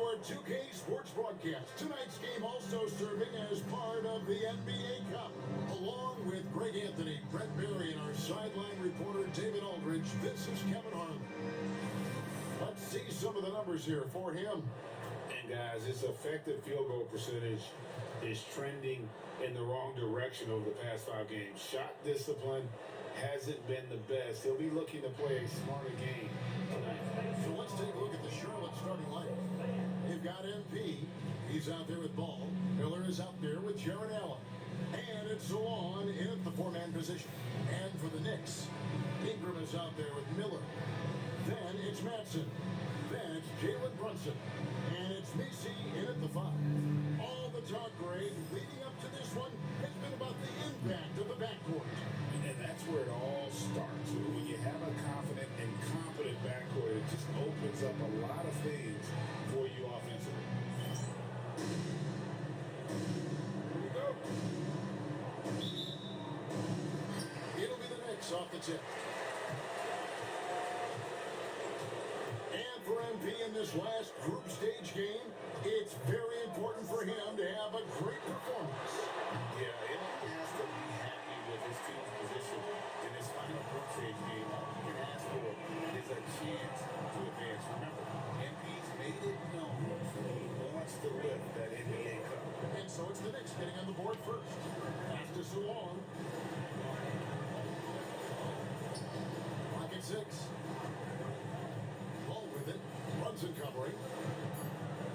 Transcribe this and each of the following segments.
our 2K Sports broadcast. Tonight's game also serving as part of the NBA Cup. Along with Greg Anthony, Brett Berry, and our sideline reporter David Aldridge, this is Kevin Harlan. Let's see some of the numbers here for him. And guys, his effective field goal percentage is trending in the wrong direction over the past 5 games. Shot discipline hasn't been the best. He'll be looking to play a smarter game tonight. So let's take a look at the Charlotte starting lineup. They've got MP. He's out there with Ball. Miller is out there with Jaron Allen. And it's Salon in at the 4-man position. And for the Knicks, Ingram is out there with Miller. Then it's Madsen. Then it's Jalen Brunson. And it's Macy in at the 5. All the talk, Greg, leading up to this one has been about the impact of the backcourt. And that's where it all starts. When you have a confident and competent backcourt, it just opens up a lot of things for you offensively. Here we go. It'll be the Knicks off the tip. And for MP in this last group stage game, it's very important for him to have a great performance. Yeah, MP has to be happy with his team's position in this final group stage game. All he can ask for is a chance to advance. Remember, MP's made it known he wants to lift that NBA Cup. And so it's the Knicks getting on the board first. Pass to Salon. Clock at 6. Ball with it. Brunson covering.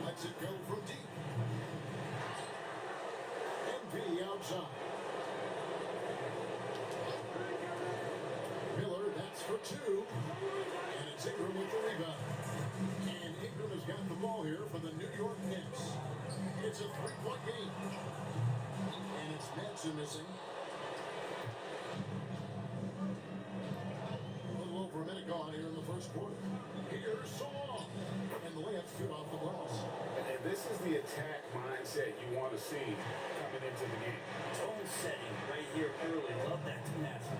Lets it go from deep. MP outside. Miller, that's for 2. And it's Ingram with the rebound. And Ingram has got the ball here for the New York Knicks. It's a 3-point game. And it's Madsen missing. A little over a minute gone here in the first quarter. Here's Salon. And the layup's good off the glass. And this is the attack mindset you want to see coming into the game. Tone setting right here early. Love that to Madsen.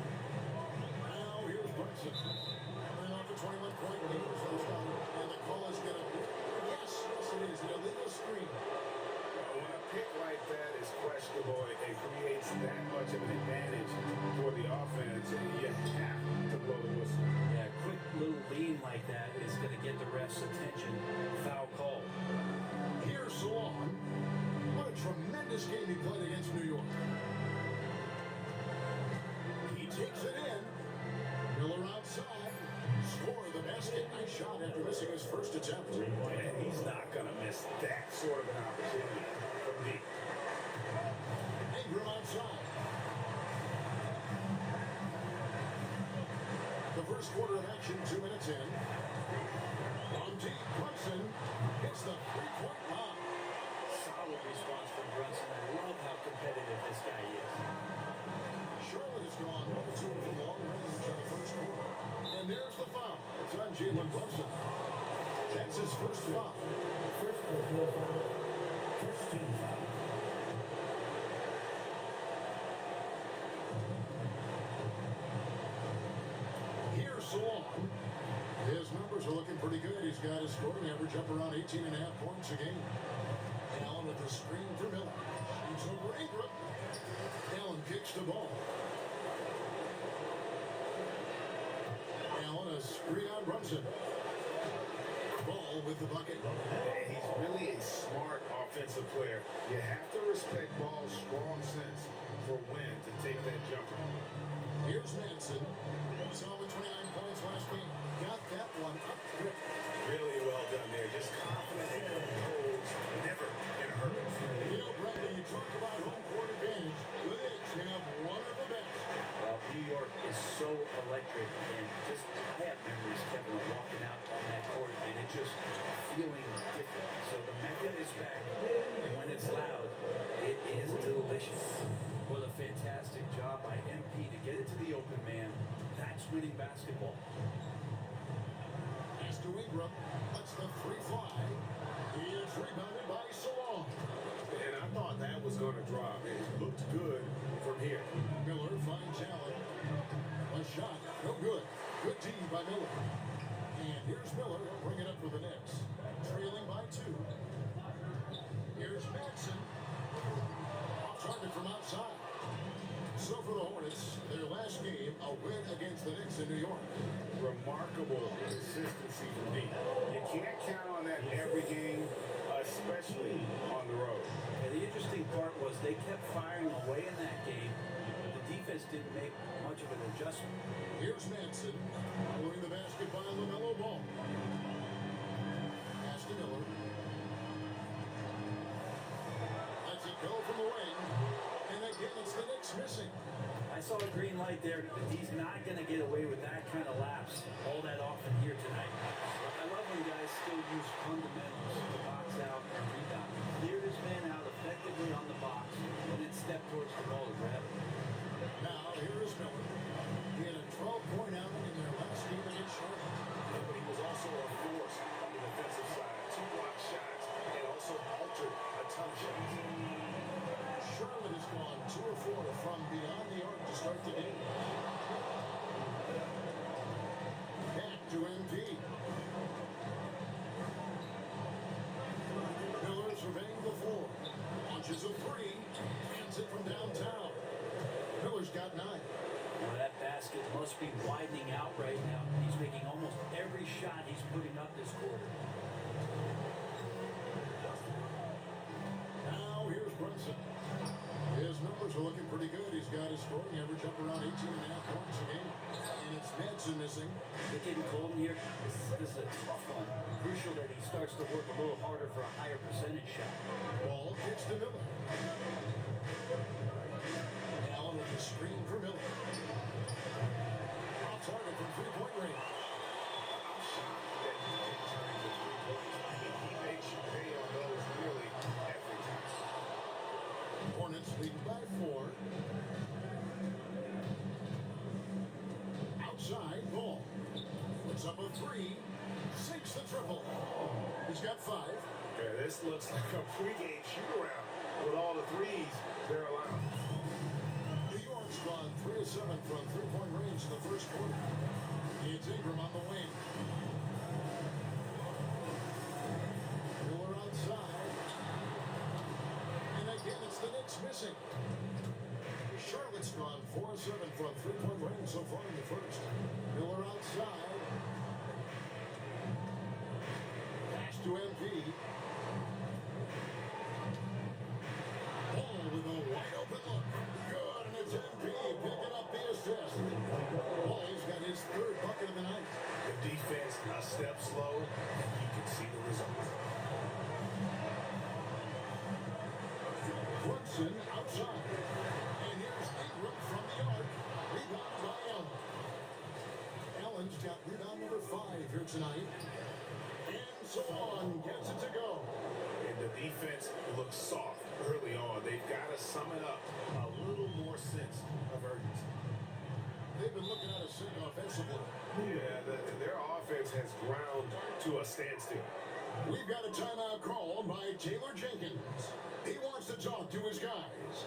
Now here's Brunson. And off the 21-point lead. And the call is going to... Yes, it is an illegal screen. When a pick like that is questionable, it creates that much of an advantage for the offense, and you have to blow the whistle. Yeah, quick little lean like that is going to get the ref's attention. Foul call. Here's Salon. What a tremendous game he played against New York. He takes it in. Miller outside. Score the basket. Nice shot after missing his first attempt. And he's not going to miss that sort of an opportunity from deep. Ingram outside. The first quarter of action, 2 minutes in. On deep, Brunson hits the 3-point line. Solid response from Brunson. I love how competitive this guy is. Charlotte has gone 1-2 from long range in the first quarter. And there's the foul. It's on Jalen Brunson. That's his first foul. First team foul. Here's Salon. His numbers are looking pretty good. He's got his scoring average up around 18.5 points a game. Allen with the screen for Miller. He's over Ingram. Allen kicks the ball. Allen a screen on Brunson. Ball with the bucket. He's really a smart offensive player. You have to respect Ball's strong sense for when to take that jumper. Here's Madsen. Saw with 29 points last game. Got that one up quick. Really well done there. Just confident and composed. Never in a hurry. You know, Brandon, you talk about home court advantage. The Knicks have one of the best. Well, New York is so electric, and just I have memories, Kevin, of walking out on that court and it just feeling different. So the Mecca is back, and when it's loud, it is delicious. What a fantastic job by MP to get it to the open man. That's winning basketball. Pass to Ingram. Lets the 3 fly. He is rebounded by Salon. And I thought that was going to drop. It looked good from here. Miller finds Allen. A shot, no good. Good D by Miller. And here's Miller. He'll bring it up for the Knicks. Trailing by 2. Here's Madsen. Off target from outside. So for the Hornets, their last game, a win against the Knicks in New York. Remarkable consistency from deep. You can't count on that every game, especially on the road. And the interesting part was they kept firing away in that game. The defense didn't make much of an adjustment. Here's Madsen. Moving the basket by LaMelo Ball. Pass to Miller. Lets it go from the wing. And again, it's the Knicks missing. I saw a green light there, but he's not going to get away with that kind of lapse all that often here tonight. I love when guys still use fundamentals to box out and rebound. Clear his man out effectively on the box and then step towards the ball to grab it. Now, here is Miller. He had a 12-point outing in their last game against Charlotte. But he was also a force on the defensive side. 2 block shots and also altered a ton of shots. Charlotte has gone 2 of 4 from beyond the arc to start the game. Back to MP. Miller surveying the floor. Launches a 3. Hands it from downtown. Miller's got 9. Well, that basket must be widening out right now. He's making almost every shot he's putting up this quarter. Now here's Brunson. His numbers are looking pretty good. He's got his scoring average up around 18.5 points a game. And it's Madsen missing. It's getting cold in here. This is a tough one. Crucial that he starts to work a little harder for a higher percentage shot. Ball kicks to Miller. Allen with the screen for Miller. Off target from three-point range. I'm shocked that he didn't turn into 3 points. I mean, he makes you pay on those nearly every time. Hornets lead by 4. Outside, Ball. Puts up a 3. Sinks the triple. He's got 5. Yeah, this looks like a pregame shoot-around with all the threes they're allowed. New York's gone 3 of 7 from three-point range in the first quarter. It's Ingram on the wing. Miller outside. And again, it's the Knicks missing. Charlotte's gone 4 of 7 from three-point range so far in the first. Miller outside. Pass to MP. Ball with a wide open look. Good, and it's MP picking up the assist. Ball's got his 3rd bucket of the night. The defense a step slow, and you can see the result. Brunson outside. And here's Ingram from the arc. Rebounded by Allen. Allen's got rebound number 5 here tonight. And so on gets it to go. And the defense looks soft early on. They've got to sum it up a little more sense of urgency. They've been looking at a sync offensively. Yeah, their offense has ground to a standstill. We've got a timeout called by Taylor Jenkins. He wants to talk to his guys.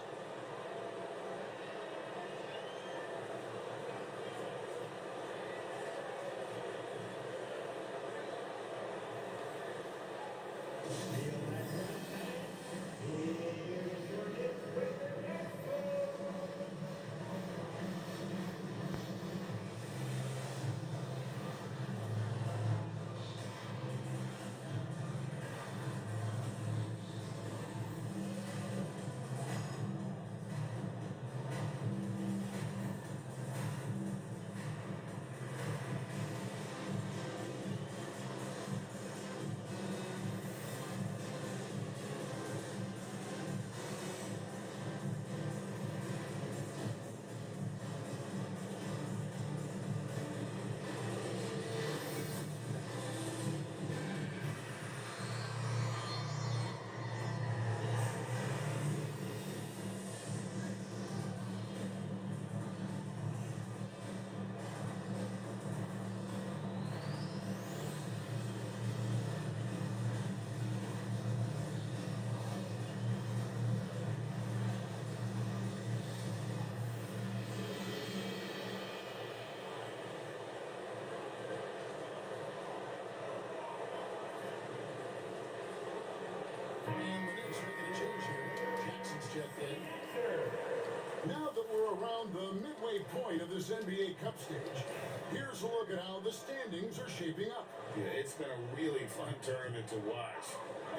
checked in. Now that we're around the midway point of this NBA Cup stage, here's a look at how the standings are shaping up. Yeah, it's been a really fun tournament to watch,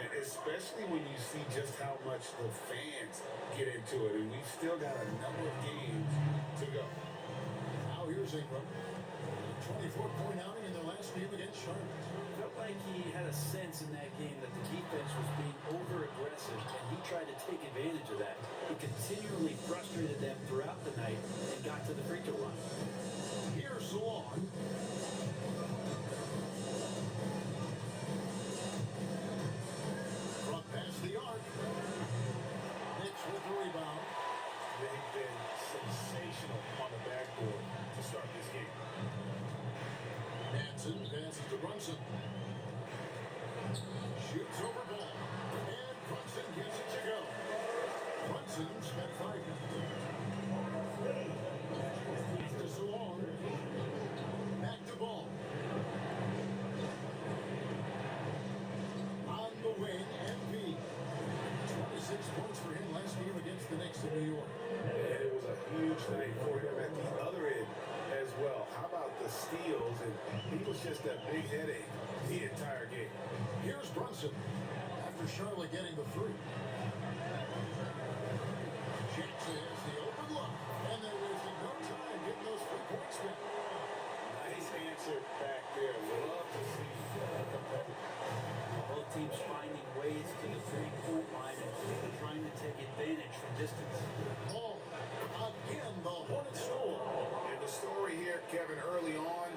and especially when you see just how much the fans get into it, and we've still got a number of games to go. Now here's Ingram. 24-point outing in their last game against Charlotte. Felt like he had a sense in that game that the defense was being over-aggressive, and he tried to take advantage of that. He continually frustrated them throughout the night and got to the free throw line. Here's Salon. Front past the arc. Knicks with the rebound. They've been sensational on the backboard to start this game. Manson passes to Brunson. Shoots over ball. And Brunson gets it to go. Brunson spent 5 minutes. Back to Salon. Back to Ball. On the wing, MP. 26 points for him last game against the Knicks in New York. And it was a huge night for him at the other end as well. How about the steals? And he was just a big headache the entire game. Here's Brunson after Charlotte getting the three. Jackson has the open look, and they're wasting no time getting those 3 points back. Nice answer back there. Love to see Both teams finding ways to the three-point line and trying to take advantage from distance. Ball again, the Hornets score. And the story here, Kevin, early on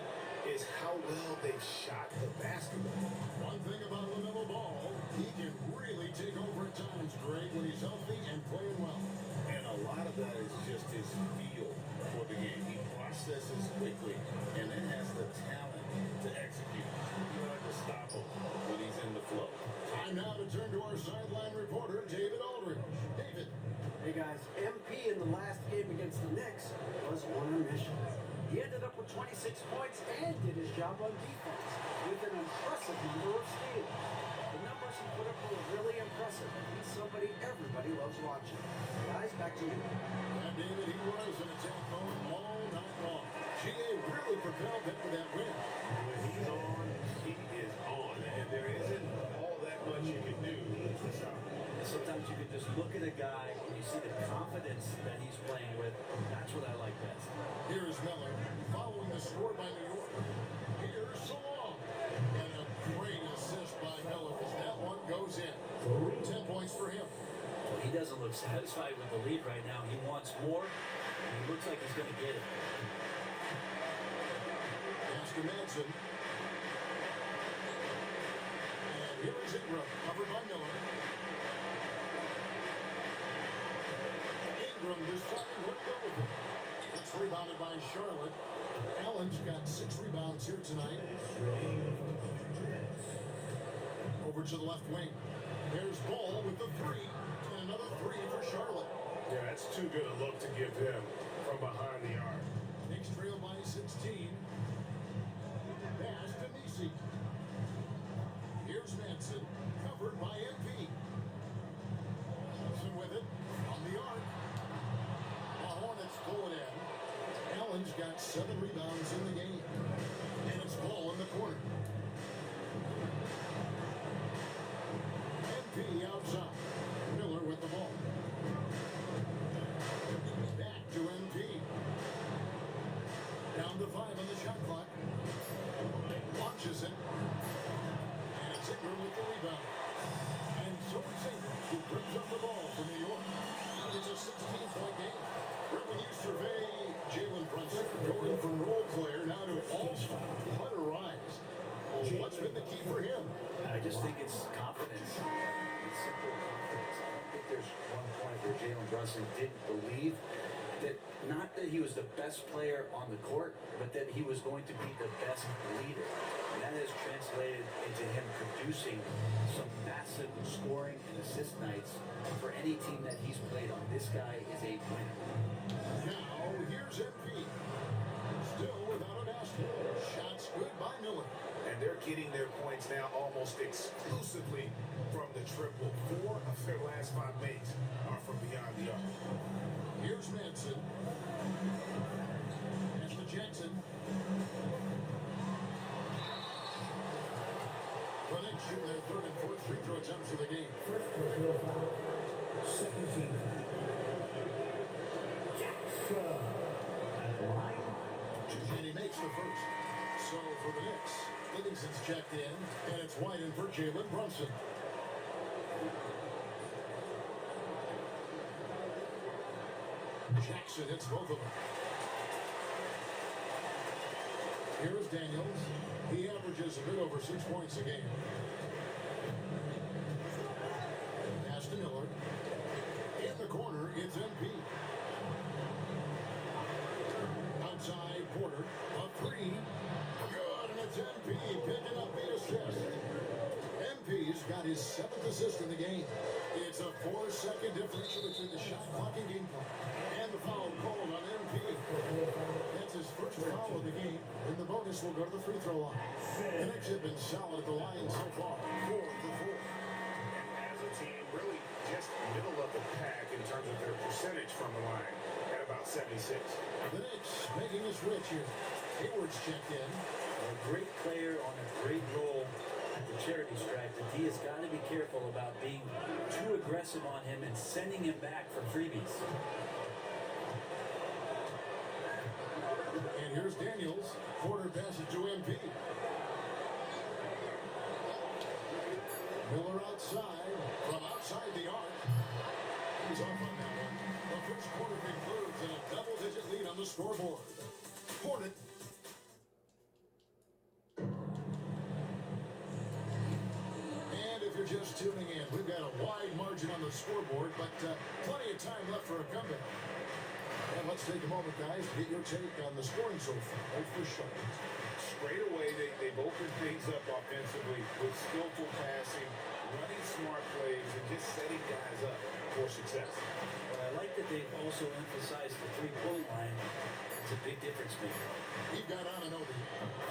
is how well they've shot the basketball. One thing about LaMelo Ball, he can really take over at times, Greg, when he's healthy and playing well. And a lot of that is just his feel for the game. He processes quickly and then has the talent to execute. You don't have to stop him when he's in the flow. Time now to turn to our sideline reporter, David Aldridge. David. Hey guys, MP in the last game against the Knicks was on a mission. He ended up with 26 points and did his job on defense with an impressive number of steals. The numbers he put up were really impressive. He's somebody everybody loves watching. Guys, back to you. And David, he was in attack mode all night long. GA really propelled them to that win. When he's on, he is on. And there isn't all that much you can do to stop him. Sometimes you can just look at a guy and you see the confidence that he's playing with. That's what I like best. Here's Miller following the score by New York. Here's Salon. And a great assist by Miller as that one goes in. 10 points for him. Well, he doesn't look satisfied with the lead right now. He wants more, and he looks like he's going to get it. Pass to Manson. And here is Ingram, covered by Miller. Ingram deciding where to go with it. It's rebounded by Charlotte. Allen's got 6 rebounds here tonight. Over to the left wing. There's Ball with the 3. And another 3 for Charlotte. Yeah, that's too good a look to give them from behind the arc. Knicks trail by 16. Pass to Nisi. Here's Manson, covered by MP. Johnson with it on the arc. The Hornets pull it in. Allen's got 7 rebounds in the game. And it's Ball in the corner. MP outside. Miller with the ball. Back to MP. Down to 5 on the shot clock. Launches it. And it's Ingram with the rebound. And so it's Ingram who brings up the ball for New York. It's a 16-point game. Right when you survey Jalen Brunson going from role player now to all-star, what a rise. Well, what's been the key for him? I just think it's confidence. It's simple confidence. I don't think there's one point where Jalen Brunson didn't believe that, not that he was the best player on the court, but that he was going to be the best leader. And that has translated into him producing some massive scoring and assist nights for any team that he's played on. This guy is a winner. Now, here's MP. Still without a basket. Shots good by Miller. And they're getting their points now almost exclusively from the triple. 4 of their last 5 makes are from beyond the arc. Here's Manson. That's to Jackson. The Knicks shooting their third and fourth free throw attempts of the game. First personal foul. Second team foul. Jackson. At the line. And he makes the first. So for the Knicks, Livingston's checked in, and it's wide in for Jalen Brunson. Jackson hits both of them. Here is Daniels. He averages a bit over 6 points a game. Pass to Miller. In the corner, it's MP. Outside Porter. A three. Good, and it's MP picking up the assist. MP's got his 7th assist in the game. It's a 4-second differential between the shot clock and game clock. And the foul called on MP. That's his first foul of the game, and the bonus will go to the free throw line. The Knicks have been solid at the line so far, 4 for 4. As a team, really just middle of the pack in terms of their percentage from the line at about 76. The Knicks making a switch here. Hayward's checked in. A great player on a great role at the charity stripe. The D has got to be careful about being too aggressive on him and sending him back for freebies. And here's Daniels. Porter passes to MP. Miller outside, from outside the arc. He's off on that one. The first quarter concludes in a double-digit lead on the scoreboard. Hornet. And if you're just tuning in, we've got a wide margin on the scoreboard, but plenty of time left for a comeback. And let's take a moment, guys, to get your take on the scoring so far. Oh, for sure. Straight away, they've opened things up offensively with skillful passing, running smart plays, and just setting guys up for success. But I like that they've also emphasized the three-point line. It's a big difference maker. We've got Anunoby.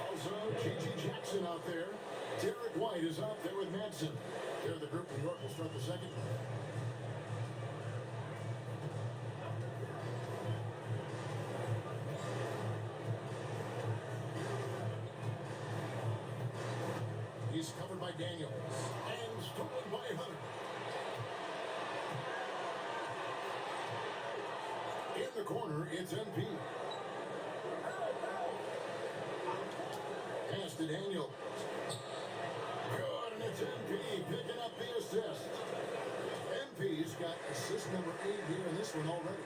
Also, J.J. Jackson out there. Derek White is out there with Manson. They're the group. New York will start the second. He's covered by Daniels. And stolen by Hunter. In the corner, it's MP. Pass to Daniels. Good, and it's MP picking up the assist. MP's got assist number 8 here in this one already.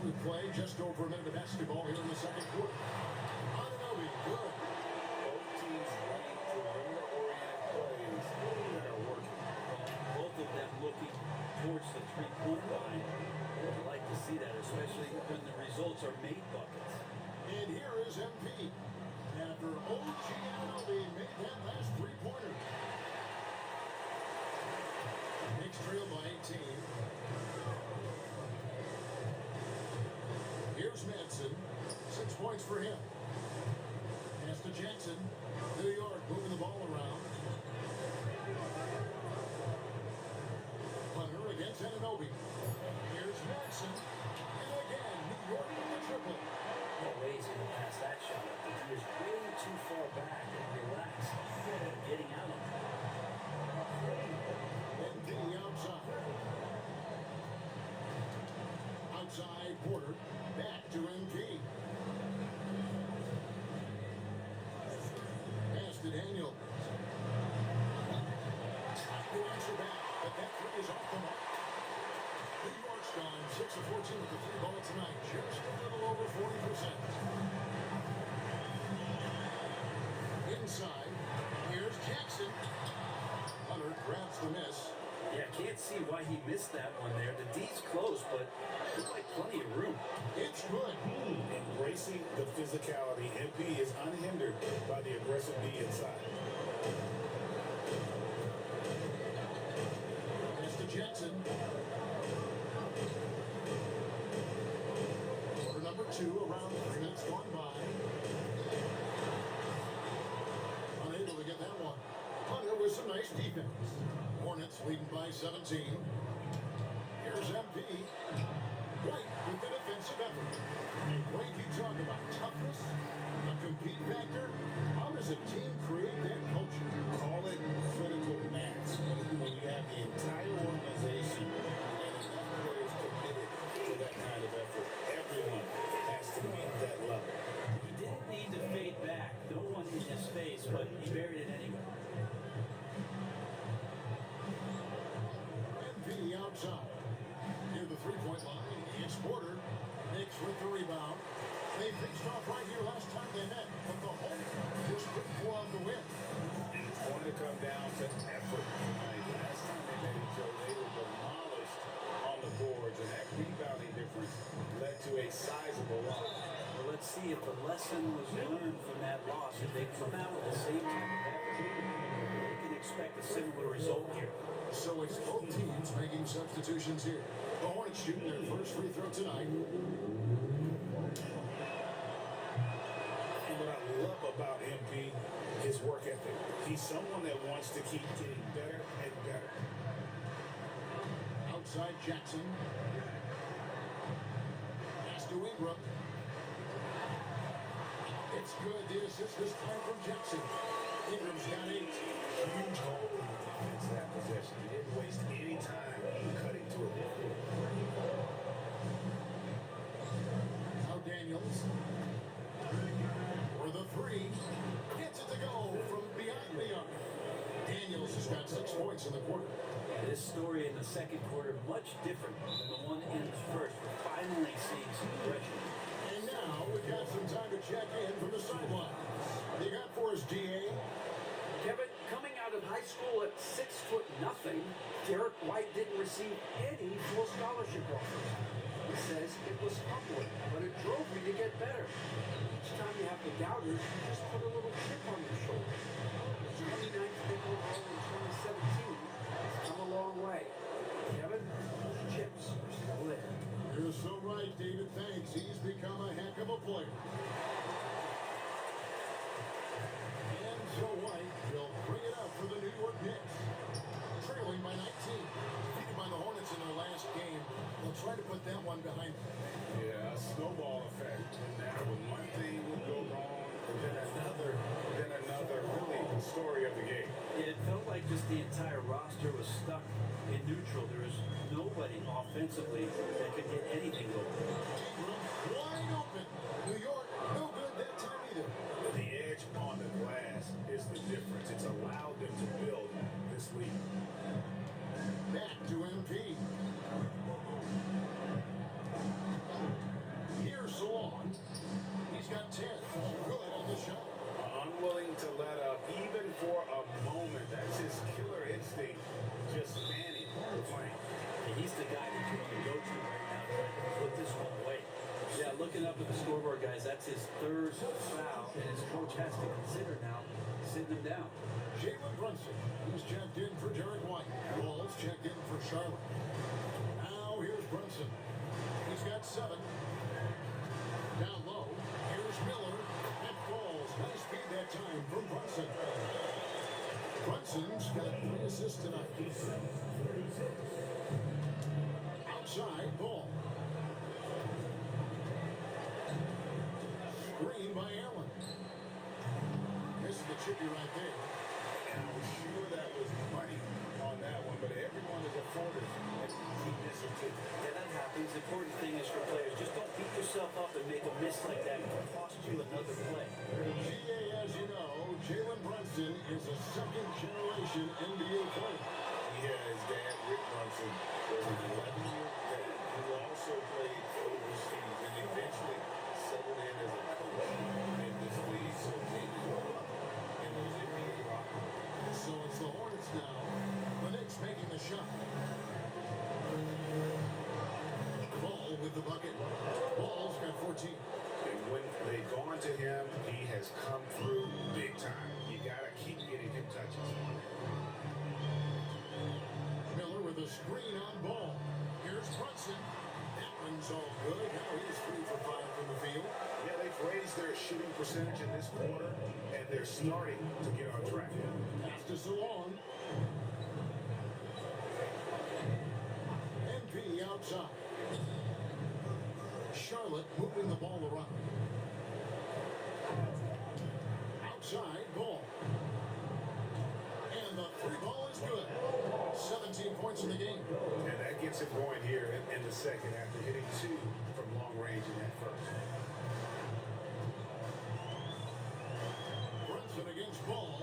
We play just over a minute of basketball here in the second quarter. Anunoby, good. Both teams running perimeter-oriented plays that are working. Both of them looking towards the three-point line. I'd like to see that, especially when the results are made buckets. And here is MP. After OG Anunoby made that last three-pointer. Knicks trail by 18. Here's Manson. 6 points for him. Pass to Jackson. New York moving the ball around. Hunter against Anunoby. Here's Manson. And again, New York with the triple. No way he's going to pass that shot up. The D is way too far back and relaxed. Getting out of it. MP outside. Outside Porter. Back to MP. Pass to Daniels. The answer back, but that three is off the mark. New York's gone 6 of 14 with the three ball tonight. Just a little over 40%. Inside, here's Jackson. Hunter grabs the miss. Yeah, can't see why he missed that one there. The D's close, but there's like plenty of room. It's good. Embracing the physicality, MP is unhindered by the aggressive D inside. Pass to Jackson. Quarter number 2, around 3 minutes gone by. some nice defense. Hornets leading by 17. Here's MP. White with the defensive effort. Wait, you talk about toughness, a compete factor. How does a team create that culture? Call it critical mass. When you have the entire organization and enough players committed to that kind of effort, everyone has to meet that level. He didn't need to fade back. No one in his face, but he buried it anyway. MP outside. Near the three-point line, it's Porter. Knicks with the rebound. They faced off right here last time they met, but the Hawks just couldn't pull out the win. It's going to come down to effort tonight. Last time they met each other, they were demolished on the boards, and that rebounding difference led to a sizable loss. Well, let's see if the lesson was learned from that loss. If they come out with the same type of effort, we can expect a similar result here. So it's both teams making substitutions here. The Hornets shooting their first free throw tonight. And what I love about MP, his work ethic. He's someone that wants to keep getting better and better. Outside Jackson. Pass to Ingram. It's good. The assist this time from Jackson. Ingram's got 8. Huge hole in the defense that possession. He didn't waste any time cutting to it. Now Daniels. For the 3. Gets it to go from beyond the arc. Daniels has got 6 points in the quarter. This story in the second quarter much different than the one in the first. We're finally seeing some progression. And now we've got some time to check in from the sideline. You got for us, DA. Kevin, coming out of high school at 6'0", Derek White didn't receive any full scholarship offers. He says it was humbling, but it drove me to get better. Each time you have the doubters, you just put a little chip on your shoulder. The 29th pick overall in 2017 has come a long way. Kevin, those chips are still there. You're so right, David. Thanks. He's become a heck of a player. And so White will bring it up for the New York Knicks. Trailing by 19. Defeated by the Hornets in their last game. They'll try to put that one behind them. Yeah, a snowball effect. And now when one thing would go wrong, and then another, really the story of the game. It felt like just the entire roster was stuck in neutral. There was nobody offensively that could get anything going. Ingram wide open. New York, no good that time either. The edge on the glass is the difference. It's allowed them to build this league. Back to MP. Here's Salon. He's got 10. Good on the shot. Unwilling to let up even for a moment. That's his killer instinct. Just fanning the flank. And he's the guy that you want to go to right now trying to put this one away. Yeah, looking up at the scoreboard, guys, that's his third foul, and his coach has to consider now sitting him down. Jalen Brunson, who's checked in for Derek White. Walls checked in for Charlotte. Now here's Brunson. He's got 7. Down low, here's Miller. And falls. Nice speed that time from Brunson. Brunson's got 3 assists tonight. Outside, Ball. Screen by Allen. This is the chippy right there. And I was sure that was money on that one, but everyone is afforded an easy miss or two. Yeah, that happens. The important thing is for players, just don't beat yourself up and make a miss like that. It can cost you another play. GA, as you know, Jalen Brunson is a second-generation NBA player. Yeah, his dad, Rick Brunson, was an 11-year vet who also played overseas and eventually settled in as a coach in this league. So maybe in those NBA locker rooms. So it's the Hornets now. The Knicks making the shot. Ball with the bucket. Ball's got 14. And when they've gone to him, he has come through big time. You got to keep getting him touches. Miller with a screen on Ball. Here's Brunson. That one's all good. Now he's 3 for 5 from the field. Yeah, they've raided raised their shooting percentage in this quarter, and they're starting to get on track. Pass to Salon. MP outside. Charlotte moving the ball around. Outside ball. And the free ball is good. 17 points in the game. And that gets him going here in the second after hitting 2 from long range in that first. Brunson against Ball.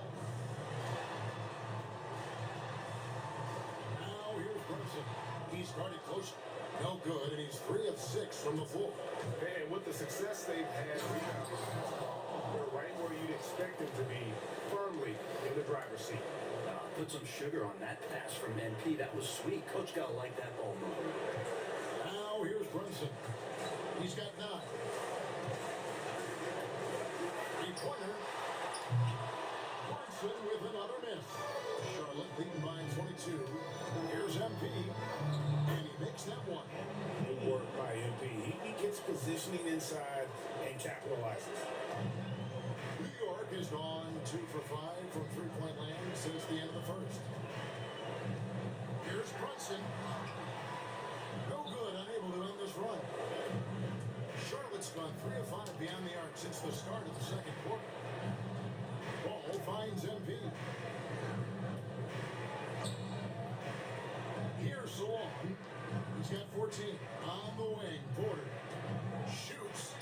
Now here's Brunson. He's guarded close. No good, and he's 3 of 6 from the floor. And with the success they've had rebounding, they're right where you'd expect them to be, firmly in the driver's seat. Put some sugar on that pass from NP. That was sweet. Coach gotta like that ball movement. Now here's Brunson. He's got 9. Three-pointer. Brunson with another miss. Charlotte leading by 22. Here's MP. And he makes that one. Good work by MP. He gets positioning inside and capitalizes. New York has gone 2 for 5 from three-point land since the end of the first. Here's Brunson. No good, unable to end this run. Charlotte's gone 3 of 5 beyond the arc since the start of the second quarter. Ball finds MP. Here's Salon. He's got 14 on the wing. Porter shoots.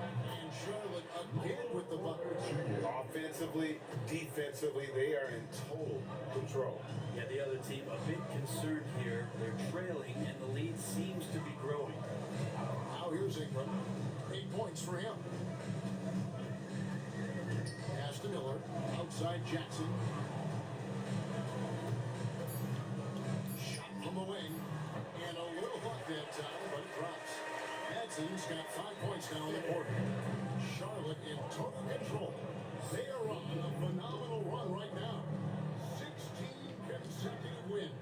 And Charlotte again with the bucket. Offensively, defensively, they are in total control. Yeah, the other team a bit concerned here. They're trailing, and the lead seems to be growing. Now here's Ingram. 8 points for him. Pass to Miller. Outside Jackson. Shot from the wing. And a little hook that time, but it drops. Madson's got 5 points now in the quarter. Charlotte in total control. They are on a phenomenal run right now. 16 consecutive wins.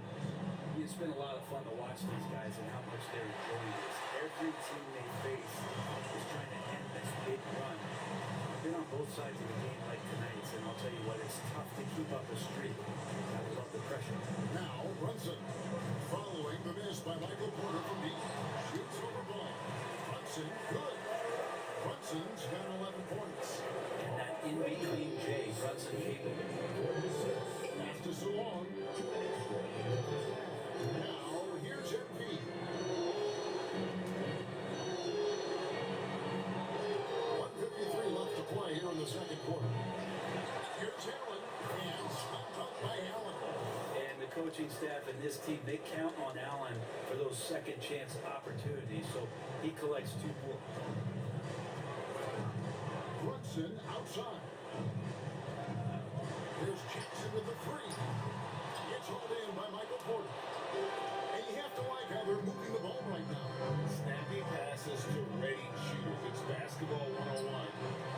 It's been a lot of fun to watch these guys and how much they're enjoying this. Every team they face is trying to end this big run. I've been on both sides of the game like tonight, and I'll tell you what, it's tough to keep up a streak without the pressure. Now Brunson following the miss by Michael Porter from deep. Shoots over ball. Brunson, good. Brunson's got 11 points. And that in-between J, Brunson capable. Pass to Salon. Now here's MP. 1:53 left to play here in the second quarter. Here's Allen, and swept up by Allen. And the coaching staff and this team, they count on Allen for those second chance opportunities, so he collects 2 more. Brunson outside. Here's Jackson with the 3. It's hauled in by Michael Porter. And you have to like how they're moving the ball right now. Snappy passes to ready shooters. It's basketball 101.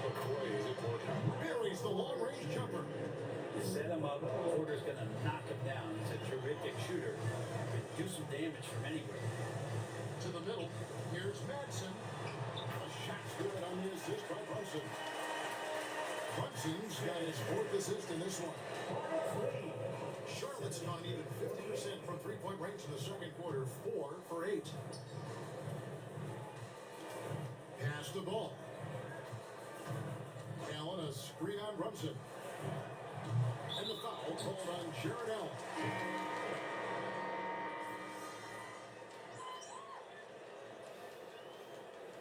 But boy, is it working. Buries the long-range jumper. You set him up, Porter's going to knock him down. He's a terrific shooter. Can do some damage from anywhere. To the middle. Here's Madsen. A shot's good on the assist by Brunson. Brunson's got his 4th assist in this one. Charlotte's gone even 50% from three-point range in the second quarter. 4 for 8. Pass the ball. Allen, a screen on Brunson. And the foul called on Jared Allen.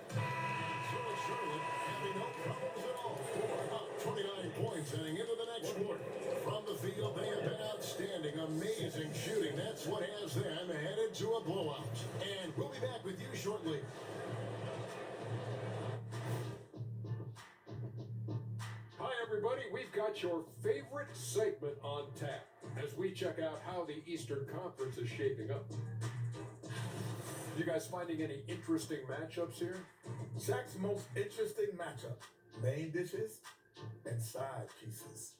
So Charlotte having no problems at all. About 29 points heading into the next quarter. From the field, they have been outstanding. Amazing shooting. That's what has them headed to a blowout. And we'll be back with you shortly. Hi, everybody. We've got your favorite segment on tap as we check out how the Eastern Conference is shaping up. You guys finding any interesting matchups here? Shaq's most interesting matchup: main dishes and side pieces.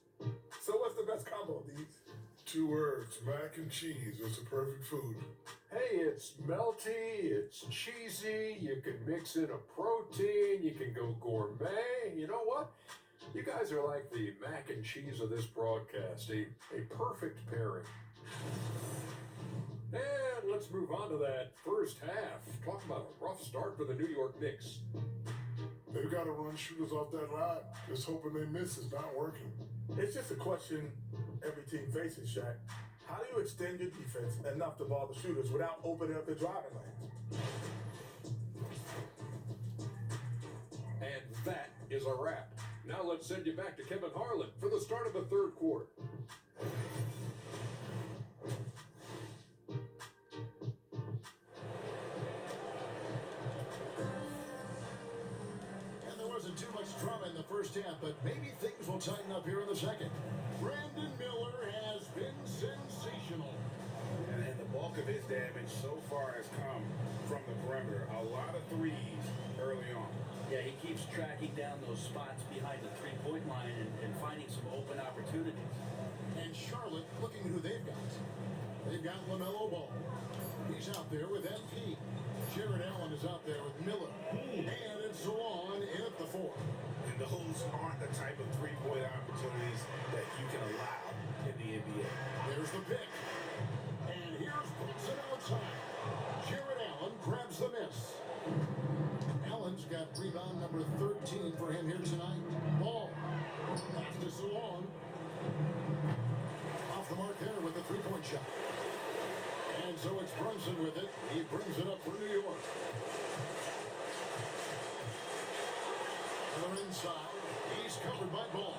So what's the best combo of these? 2 words, mac and cheese. It's a perfect food. Hey, it's melty, it's cheesy, you can mix in a protein, you can go gourmet. You know what? You guys are like the mac and cheese of this broadcast, a perfect pairing. And let's move on to that first half. Talk about a rough start for the New York Knicks. They've got to run shooters off that line. Just hoping they miss is not working. It's just a question every team faces, Shaq. How do you extend your defense enough to ball the shooters without opening up the driving lanes? And that is a wrap. Now let's send you back to Kevin Harlan for the start of the third quarter. And there wasn't too much drama in the first half, but maybe things will tighten up here in the second. Brandon Miller has been sensational. And the bulk of his damage so far has come from the perimeter. A lot of threes early on. Yeah, he keeps tracking down those spots behind the three-point line and finding some open opportunities. And Charlotte looking who they've got. They've got LaMelo Ball. He's out there with MP. Jared Allen is out there with Miller. And it's on in at the 4. And those aren't the type of three-point opportunities that you can allow in the NBA. There's the pick. And here's Brunson outside. Jared Allen grabs the miss. Allen's got rebound number 13 for him here tonight. Ball. Pass to Salon. Off the mark there with the three-point shot. And so it's Brunson with it. He brings it up for New York. Miller inside. He's covered by Ball.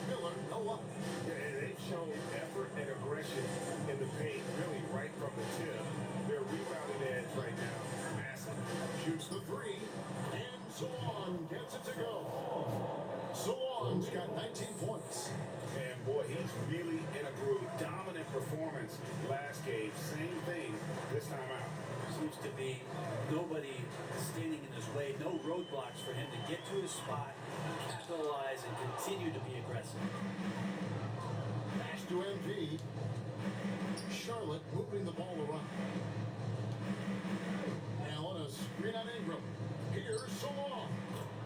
Miller, no up. Yeah, and they've shown effort and aggression in the paint really right from the tip. Their rebounding edge right now, massive. Shoots the 3. And Salon gets it to go. Salon's got 19 points. And boy, he's really in a groove. Dominant performance last game. Same thing this time out. Seems to be nobody standing in his way, no roadblocks for him to get to his spot, capitalize, and continue to be aggressive. Pass to MP. Charlotte moving the ball around. Allen a screen on Ingram. Here's Salon.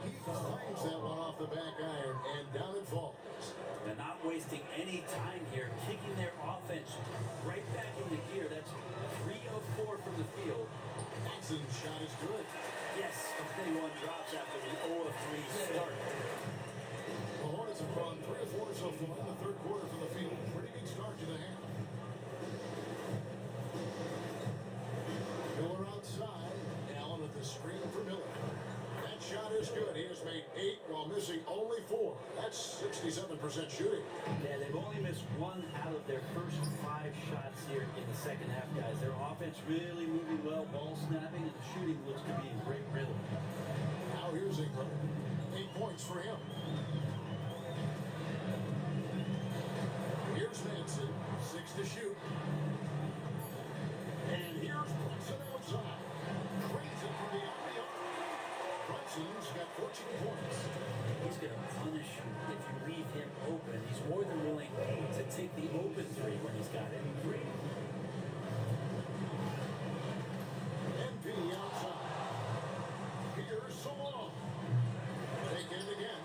He claims that one off the back iron, and down it falls. They're not wasting any time here, kicking their offense right back into gear. That's 3 of 4 from the field. Jackson's shot is good. Yes, one drops after the 0 of 3 start. The Hornets have gone 3 of 4 so far in the third quarter for the field. Pretty good start to the half. Miller outside. Allen with the screen for Miller. That shot is good. He has made 8 while missing only 4. That's 67% shooting. Yeah, they've only missed 1 out of their first 5 shots here in the second half, guys. Their offense really moving well, ball snapping, and the shooting looks to be in great rhythm. Now here's Ingram. 8 points for him. Here's Manson. 6 to shoot. And here's Brunson outside. Crazy for the alley-oop. Brunson's got 14 points. He's going to punish you if you leave him open. He's more than willing to take the open 3 when he's got it. MP outside. Here's Salon. Take it again.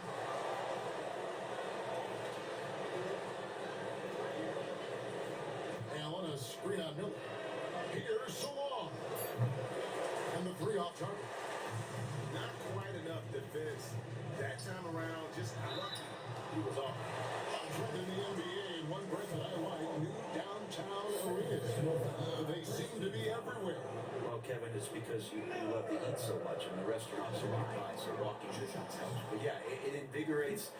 Allen a screen on Miller. Here's Salon. And the 3 off target. Not quite enough defense that time around. Just lucky he was off. Trend in the NBA in one breath and I like new downtown arenas. They seem to be everywhere. Well, Kevin, it's because you love to eat so much, and the restaurants are nearby, so walking distance helps. But yeah, it invigorates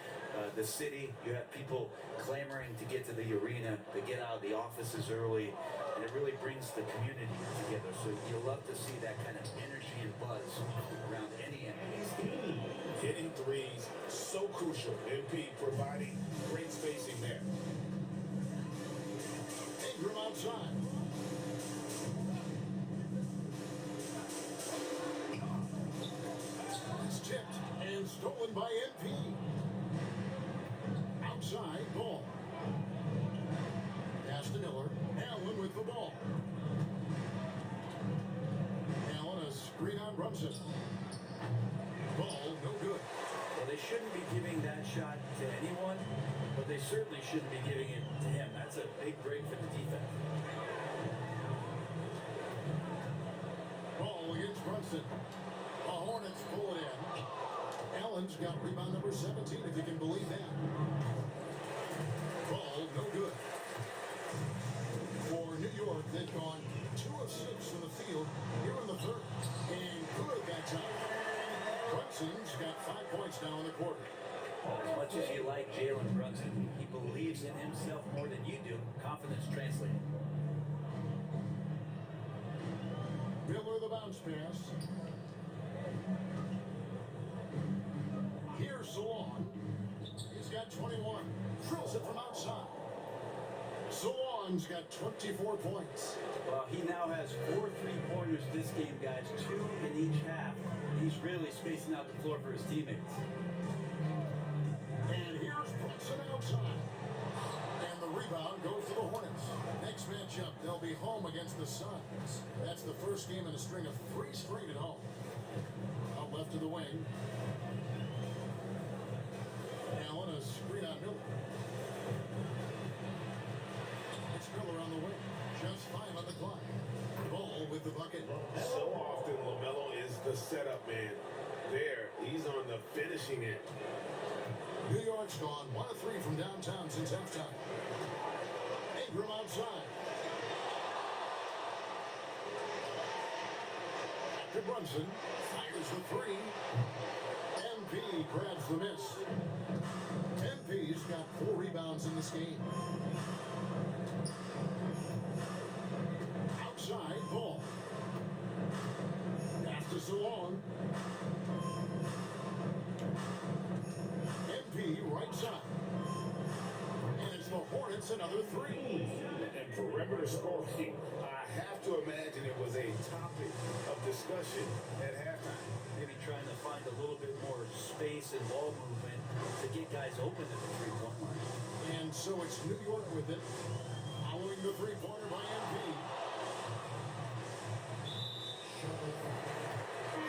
the city. You have people clamoring to get to the arena, to get out of the offices early, and it really brings the community together. So you love to see that kind of energy and buzz around any NBA stadium. Hitting threes, so crucial. MP providing great spacing there. Ingram outside. It's tipped and stolen by MP. Outside, Ball. Pass to Miller. Allen with the ball. Brunson. Ball, no good. Well, they shouldn't be giving that shot to anyone, but they certainly shouldn't be giving it to him. That's a big break for the defense. Ball against Brunson. The Hornets pull it in. Allen's got rebound number 17, if you can believe that. Ball, no good. For New York, they've gone 2 of 6 from the field here in the third. And good that time. Brunson's got 5 points now in the quarter. As much as you like Jalen Brunson, he believes in himself more than you do. Confidence translated. Miller the bounce pass. Here's Salon. He's got 21. Drills it from outside. Salon's got 24 points. Well, he now has 4 3-pointers this game, guys. 2 in each half. He's really spacing out the floor for his teammates. And here's Brunson outside. And the rebound goes to the Hornets. Next matchup, they'll be home against the Suns. That's the first game in a string of 3 straight at home. Out left to the wing. Allen, a screen on Miller. It's Miller on the wing. Just 5 on the clock. Ball with the bucket. So often, LaMelo is the setup man. There, he's on the finishing end. New York's gone 1 of 3 from downtown since halftime. Ingram outside. To Brunson. Fires the 3. MP grabs the miss. MP's got 4 rebounds in this game. Outside, Ball. Pass to Salon. MP right side. And it's the Hornets another 3. And perimeter scoring, I have to imagine it was a topic of discussion at halftime. Maybe trying to find a little bit more space and ball movement to get guys open at the 3-point line. And so it's New York with it. Following the 3-pointer by MP.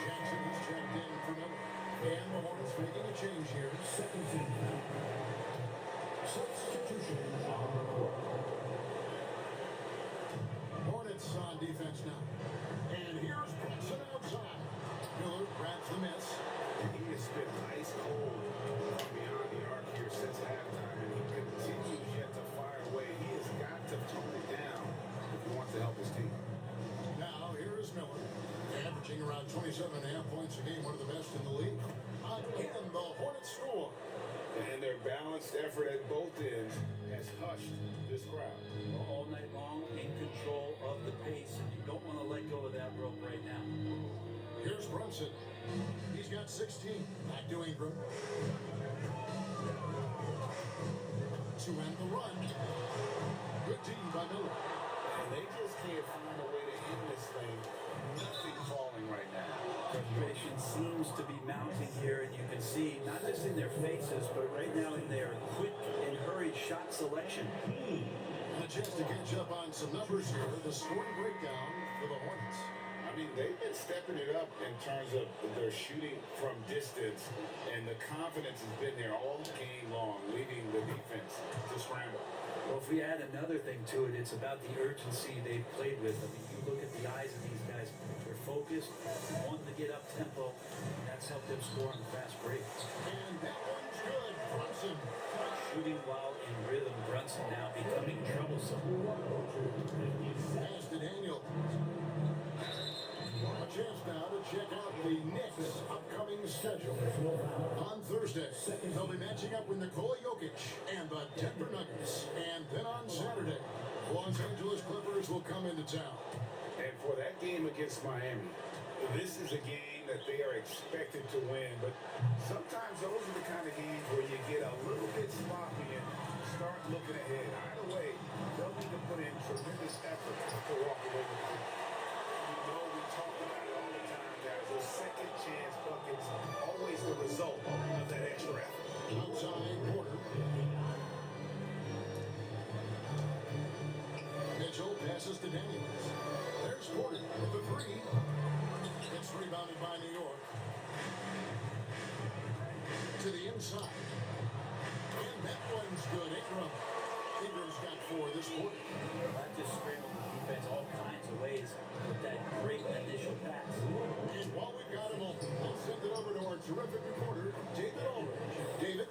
Jackson is checked in for Miller. And the Hornets making a change here. Second team. Substitution on the court. Hornets on defense now. And here's Brunson outside. Miller grabs the miss. He has been ice cold beyond the arc here since halftime, and he continues yet to fire away. He has got to tone it down if he wants to help his team. Now here is Miller. Averaging around 27.5 points a game, one of the best in the league. Again, the Hornets score. And their balanced effort at both ends has hushed this crowd. All night long, in control of the pace, and you don't want to let go of that rope right now. Here's Brunson. He's got 16. Back to Ingram. To end the run. Good D by Miller. And they just can't find a way to end this thing. Nothing falling right now. Frustration seems to be mounting here, and you can see, not just in their faces, but right now in their quick and hurried shot selection. And a chance to catch up on some numbers here. The scoring breakdown for the Hornets. I mean, they've been stepping it up in terms of their shooting from distance, and the confidence has been there all game long, leading the defense to scramble. Well, if we add another thing to it, it's about the urgency they've played with. I mean, you look at the eyes of these guys, they're focused, wanting to get up tempo, and that's helped them score on the fast break. And that one's good. Brunson. Shooting while in rhythm, Brunson now becoming troublesome. Pass to Daniel. A chance now to check out the Knicks' upcoming schedule. On Thursday, they'll be matching up with Nikola Jokic and the Denver Nuggets. And then on Saturday, Los Angeles Clippers will come into town. And for that game against Miami, this is a game that they are expected to win, but sometimes those are the kind of games where you get a little bit sloppy and start looking ahead. Either way, they'll need to put in tremendous effort to walk away with it. You know, we talk about it all the time, guys. Those second chance buckets, always the result of that extra effort. Outside Porter. Mitchell passes to Daniels. There's Porter with the 3. It's It's rebounded by New York. To the inside. And that one's good. Ingram's got 4 this quarter. That just scrambled the defense all kinds of ways with that great initial pass. And while we've got him open, I'll send it over to our terrific reporter, David Ulrich. David?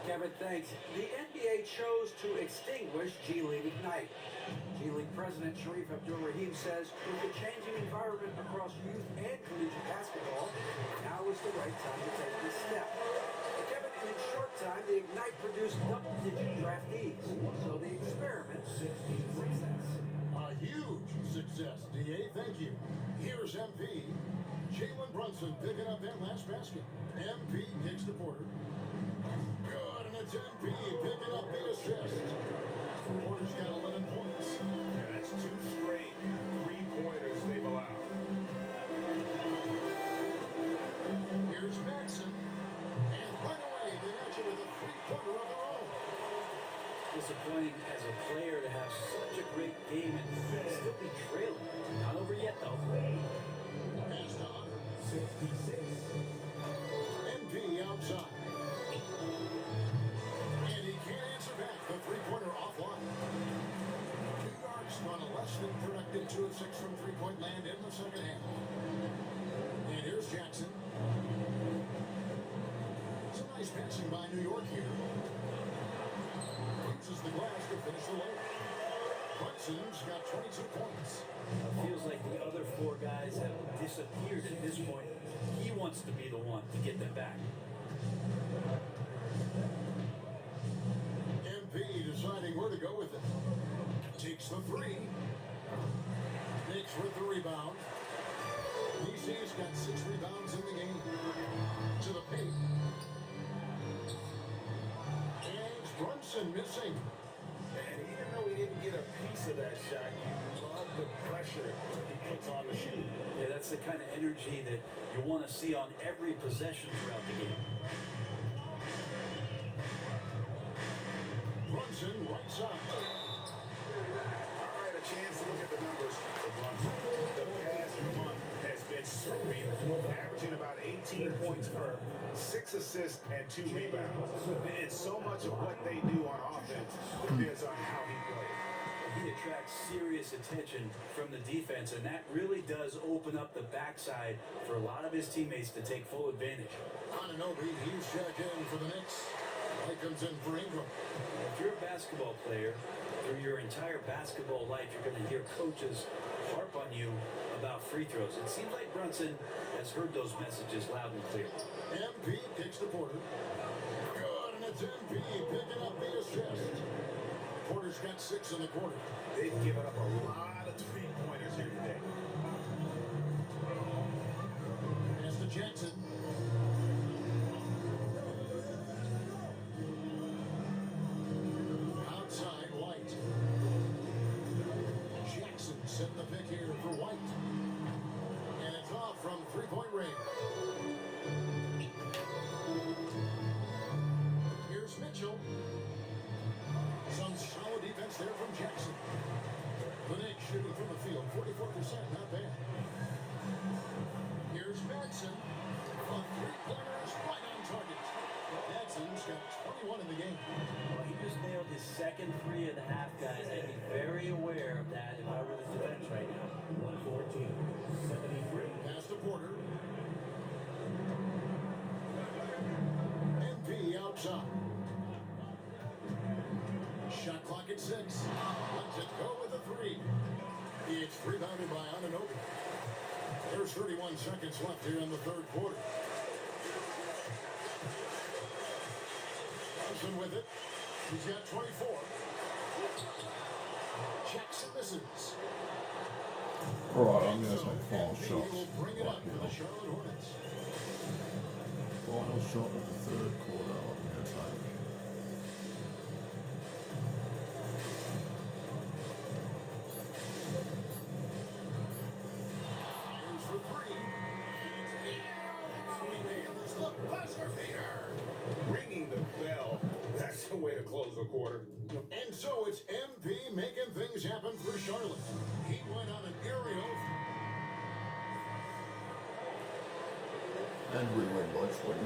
Kevin, thanks. The NBA chose to extinguish G League Ignite. G League President Sharif Abdul-Rahim says with the changing environment across youth and collegiate basketball, now is the right time to take this step. Kevin, in a short time, the Ignite produced double-digit draftees, so the experiment is a success. A huge success, D.A. Thank you. Here's MP. Jalen Brunson picking up that last basket. MP kicks the Porter. Good, and it's MP picking up the assist. Porter's got 11 points. Yeah, that's 2 straight 3-pointers they've allowed. Here's Maxson. And right away, they match it with a 3-pointer of their own. Disappointing as a player to have such a great game and still be trailing. Not over yet, though. Pass to Hunter. 66. MP outside. And he can't answer back. The 3-pointer offline. New York's gone less than productive 2 of 6 from 3-point land in the second half. And here's Jackson. Some nice passing by New York here. Uses the glass to finish the layup. Brunson's got 22 points. It feels like the other 4 guys have disappeared at this point. He wants to be the one to get them back. MP deciding where to go with it. Takes the 3. Knicks with the rebound. DC's got 6 rebounds in the game. To the paint. And it's Brunson missing. And even though he didn't get a piece of that shot, you love the pressure he puts on the shoot. Yeah, that's the kind of energy that you want to see on every possession throughout the game. Brunson right side. All right, a chance to look at the numbers for Brunson. The past month has been surreal, averaging about 18 points per 6 assists and 2 rebounds. And so much of what they do on offense depends on how he plays. He attracts serious attention from the defense, and that really does open up the backside for a lot of his teammates to take full advantage. Anunoby, he's checked in for the Knicks. Right comes in for Ingram. If you're a basketball player, through your entire basketball life, you're going to hear coaches harp on you about free throws. It seems like Brunson has heard those messages loud and clear. MP kicks the Porter. Good, and it's MP picking up the assist. Porter's got 6 in the quarter. They've given up a lot of 3-pointers here today. Pass to Jackson. Outside, White. Jackson set the pick here for White. And it's off from 3-point range. Here's Mitchell. Some solid defense there from Jackson. The Knicks shooting from the field, 44%, not bad. Here's Maxson. A 3-pointer is right on target. Maxson's got 21 in the game. Well, he just nailed his second 3 of the half, guys. I'd be very aware of that if I were the defense right now. 114. 73. Pass to Porter. MP outside. Shot clock at 6. Lets it go with a 3. It's rebounded by Anunoby. There's 31 seconds left here in the third quarter. Johnson with it. He's got 24. Jackson misses. All right, I'm going to take final MP shots. will bring it up for the Charlotte Hornets. Final shot of the third quarter. I'm going to take. Here's for 3. It's the buzzer beater. Ringing the bell, that's the way to close a quarter. And so it's MP making things happen for Charlotte. He went on an aerial. And we win by 20.